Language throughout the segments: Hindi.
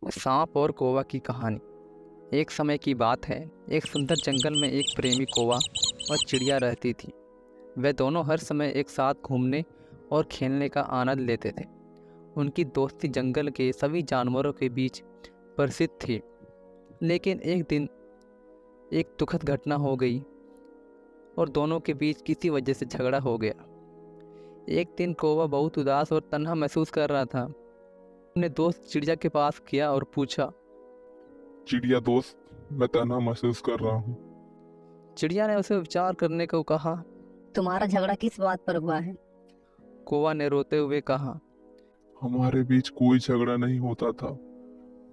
सांप और कौवा की कहानी। एक समय की बात है, एक सुंदर जंगल में एक प्रेमी कौवा और चिड़िया रहती थी। वे दोनों हर समय एक साथ घूमने और खेलने का आनंद लेते थे। उनकी दोस्ती जंगल के सभी जानवरों के बीच प्रसिद्ध थी। लेकिन एक दिन एक दुखद घटना हो गई और दोनों के बीच किसी वजह से झगड़ा हो गया। एक दिन कौवा बहुत उदास और तन्हा महसूस कर रहा था। अपने दोस्त चिड़िया के पास गया और पूछा। चिड़िया दोस्त, मैं तन्हा महसूस कर रहा हूँ। चिड़िया ने उसे विचार करने को कहा। तुम्हारा झगड़ा किस बात पर हुआ है? कौवा ने रोते हुए कहा। हमारे बीच कोई झगड़ा नहीं होता था,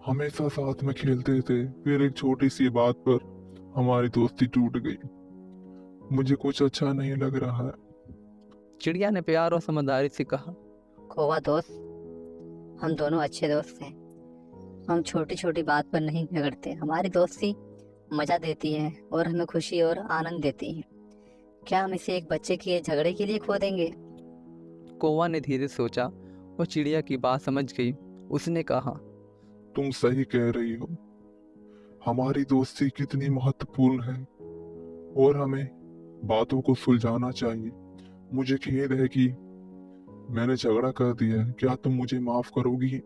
हमेशा साथ में खेलते थे। फिर एक छोटी सी बात पर हमारी दोस्ती टूट गई। मुझे कुछ अच्छा नहीं लग रहा है। चिड़िया ने प्यार और समझदारी से कहा। कौवा दोस्त, हम दोनों अच्छे दोस्त हैं। हम छोटी छोटी बात पर नहीं झगड़ते। हमारी दोस्ती मजा देती है और हमें खुशी और आनंद देती है। क्या हम इसे एक बच्चे के झगड़े के लिए खो देंगे? कौवा ने धीरे सोचा और चिड़िया की बात समझ गई। उसने कहा। तुम सही कह रही हो। हमारी दोस्ती कितनी महत्वपूर्ण है और हमें बातों को सुलझाना चाहिए। मुझे खेद है कि मैंने झगड़ा कर दिया है। क्या तुम मुझे माफ करोगी?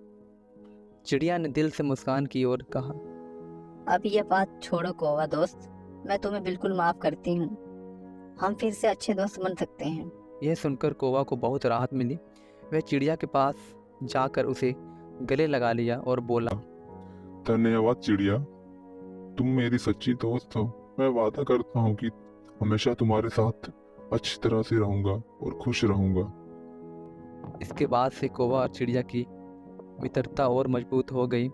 चिड़िया ने दिल से मुस्कान की और कहा। अब ये बात छोड़ो कौवा दोस्त, मैं तुम्हें बिल्कुल माफ करती हूँ। हम फिर से अच्छे दोस्त बन सकते हैं। यह सुनकर कौवा को बहुत राहत मिली। वह चिड़िया के पास जाकर उसे गले लगा लिया और बोला। धन्यवाद चिड़िया, तुम मेरी सच्ची दोस्त हो। मैं वादा करता हूँ कि हमेशा तुम्हारे साथ अच्छी तरह से रहूंगा और खुश रहूंगा। इसके बाद से कौवा और चिड़िया की मित्रता और मजबूत हो गई।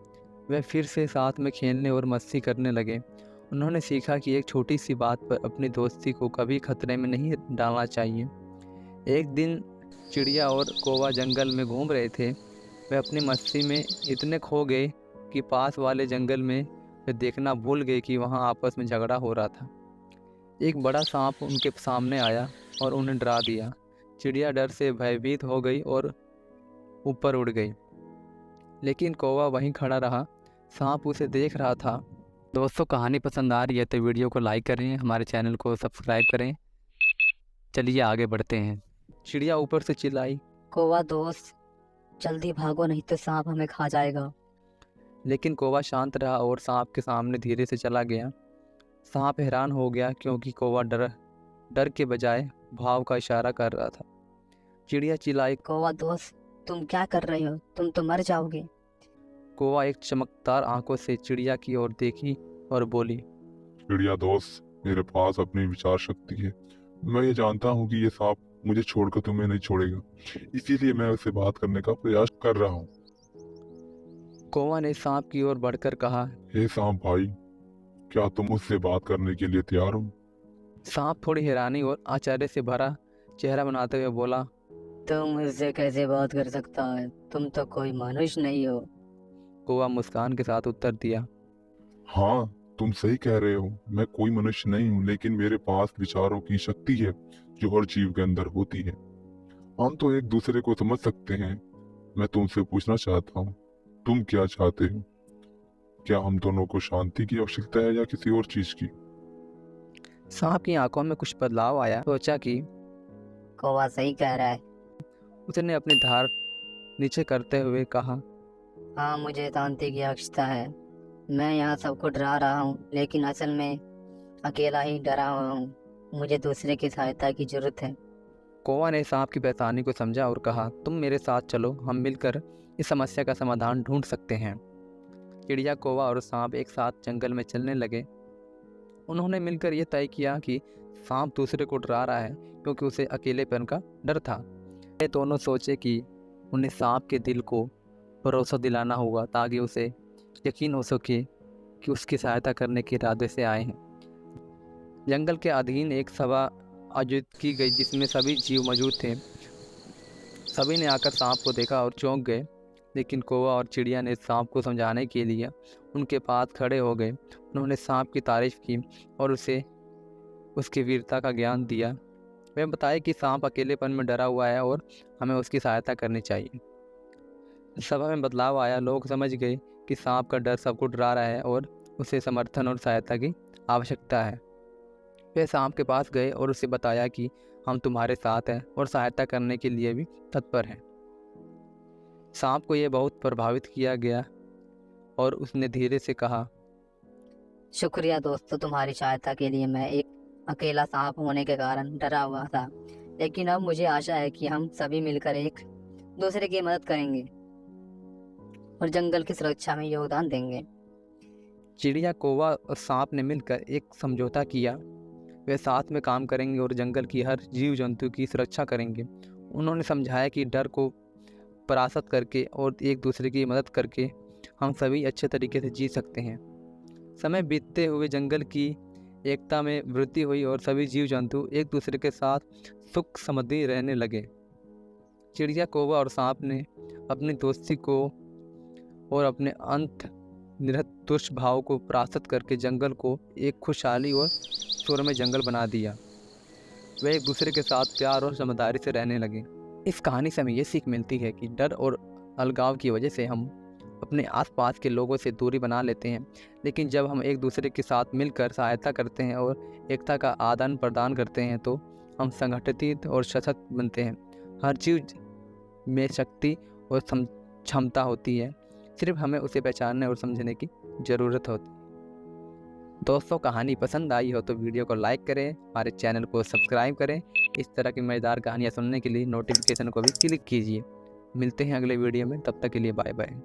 वे फिर से साथ में खेलने और मस्ती करने लगे। उन्होंने सीखा कि एक छोटी सी बात पर अपनी दोस्ती को कभी खतरे में नहीं डालना चाहिए। एक दिन चिड़िया और कौवा जंगल में घूम रहे थे। वे अपनी मस्ती में इतने खो गए कि पास वाले जंगल में वे देखना भूल गए कि वहाँ आपस में झगड़ा हो रहा था। एक बड़ा सांप उनके सामने आया और उन्हें डरा दिया। चिड़िया डर से भयभीत हो गई और ऊपर उड़ गई, लेकिन कौवा वहीं खड़ा रहा। सांप उसे देख रहा था। दोस्तों, कहानी पसंद आ रही है तो वीडियो को लाइक करें, हमारे चैनल को सब्सक्राइब करें। चलिए आगे बढ़ते हैं। चिड़िया ऊपर से चिल्लाई। कौवा दोस्त, जल्दी भागो नहीं तो सांप हमें खा जाएगा। लेकिन कौवा शांत रहा और सांप के सामने धीरे से चला गया। सांप हैरान हो गया क्योंकि कौवा डर के बजाय भाव का इशारा कर रहा था। चिड़िया चिल्लाई। कौवा दोस्त, तुम क्या कर रहे हो? तुम तो मर जाओगे। कौवा एक चमकदार आंखों से चिड़िया की ओर देखी और बोली। चिड़िया दोस्त, मेरे पास अपनी विचार शक्ति है। मैं ये जानता हूँ कि ये सांप मुझे छोड़कर तुम्हें नहीं छोड़ेगा, इसीलिए मैं उससे बात करने का प्रयास कर रहा हूँ। कौवा ने सांप की ओर बढ़कर कहा। हे सांप भाई, क्या तुम मुझसे बात करने के लिए तैयार हो? सांप थोड़ी हैरानी और आश्चर्य से भरा चेहरा बनाते हुए बोला। तुम मुझसे कैसे बात कर सकता है? तुम तो कोई मनुष्य नहीं हो। कौवा मुस्कान के साथ उत्तर दिया। हाँ, तुम सही कह रहे हो। मैं कोई मनुष्य नहीं हूँ, लेकिन मेरे पास विचारों की शक्ति है जो हर जीव के अंदर होती है। हम तो एक दूसरे को समझ सकते हैं। मैं तुमसे पूछना चाहता हूँ, तुम क्या चाहते हो? क्या हम दोनों को शांति की आवश्यकता है या किसी और चीज की? सांप की आंखों में कुछ बदलाव आया। सोचा कि कौवा सही कह रहा है। उसने अपनी धार नीचे करते हुए कहा। हाँ, मुझे शांति की आवश्यकता है। मैं यहाँ सबको डरा रहा हूँ, लेकिन असल में अकेला ही डरा हुआ हूँ। मुझे दूसरे की सहायता की जरूरत है। कौवा ने सांप की परेशानी को समझा और कहा, तुम मेरे साथ चलो, हम मिलकर इस समस्या का समाधान ढूंढ सकते हैं। चिड़िया, कौवा और सांप एक साथ जंगल में चलने लगे। उन्होंने मिलकर यह तय किया कि सांप दूसरे को डरा रहा है क्योंकि उसे अकेलेपन का डर था। वे दोनों सोचे कि उन्हें सांप के दिल को भरोसा दिलाना होगा ताकि उसे यकीन हो सके कि उसकी सहायता करने के इरादे से आए हैं। जंगल के अधीन एक सभा आयोजित की गई जिसमें सभी जीव मौजूद थे। सभी ने आकर सांप को देखा और चौंक गए, लेकिन कौवा और चिड़िया ने सांप को समझाने के लिए उनके पास खड़े हो गए। उन्होंने सांप की तारीफ की और उसे उसकी वीरता का ज्ञान दिया। वे बताए कि सांप अकेलेपन में डरा हुआ है और हमें उसकी सहायता करनी चाहिए। सभा में बदलाव आया। लोग समझ गए कि सांप का डर सबको डरा रहा है और उसे समर्थन और सहायता की आवश्यकता है। वे सांप के पास गए और उसे बताया कि हम तुम्हारे साथ हैं और सहायता करने के लिए भी तत्पर हैं। सांप को यह बहुत प्रभावित किया गया और उसने धीरे से कहा, शुक्रिया दोस्तों, तुम्हारी सहायता के लिए। मैं एक अकेला सांप होने के कारण डरा हुआ था, लेकिन अब मुझे आशा है कि हम सभी मिलकर एक दूसरे की मदद करेंगे और जंगल की सुरक्षा में योगदान देंगे। चिड़िया, कौवा और सांप ने मिलकर एक समझौता किया। वे साथ में काम करेंगे और जंगल की हर जीव जंतु की सुरक्षा करेंगे। उन्होंने समझाया कि डर को परास्त करके और एक दूसरे की मदद करके हम सभी अच्छे तरीके से जी सकते हैं। समय बीतते हुए जंगल की एकता में वृद्धि हुई और सभी जीव जंतु एक दूसरे के साथ सुख समृद्धि रहने लगे। चिड़िया, कौवा और सांप ने अपनी दोस्ती को और अपने अंत निरत दुष्ट भाव को परास्त करके जंगल को एक खुशहाली और सुरमय जंगल बना दिया। वे एक दूसरे के साथ प्यार और समझदारी से रहने लगे। इस कहानी से हमें ये सीख मिलती है कि डर और अलगाव की वजह से हम अपने आसपास के लोगों से दूरी बना लेते हैं, लेकिन जब हम एक दूसरे के साथ मिलकर सहायता करते हैं और एकता का आदान प्रदान करते हैं तो हम संगठित और सशक्त बनते हैं। हर जीव में शक्ति और क्षमता होती है, सिर्फ हमें उसे पहचानने और समझने की ज़रूरत होती है। दोस्तों, कहानी पसंद आई हो तो वीडियो को लाइक करें, हमारे चैनल को सब्सक्राइब करें। इस तरह की मज़ेदार कहानियाँ सुनने के लिए नोटिफिकेशन को भी क्लिक कीजिए। मिलते हैं अगले वीडियो में, तब तक के लिए बाय बाय।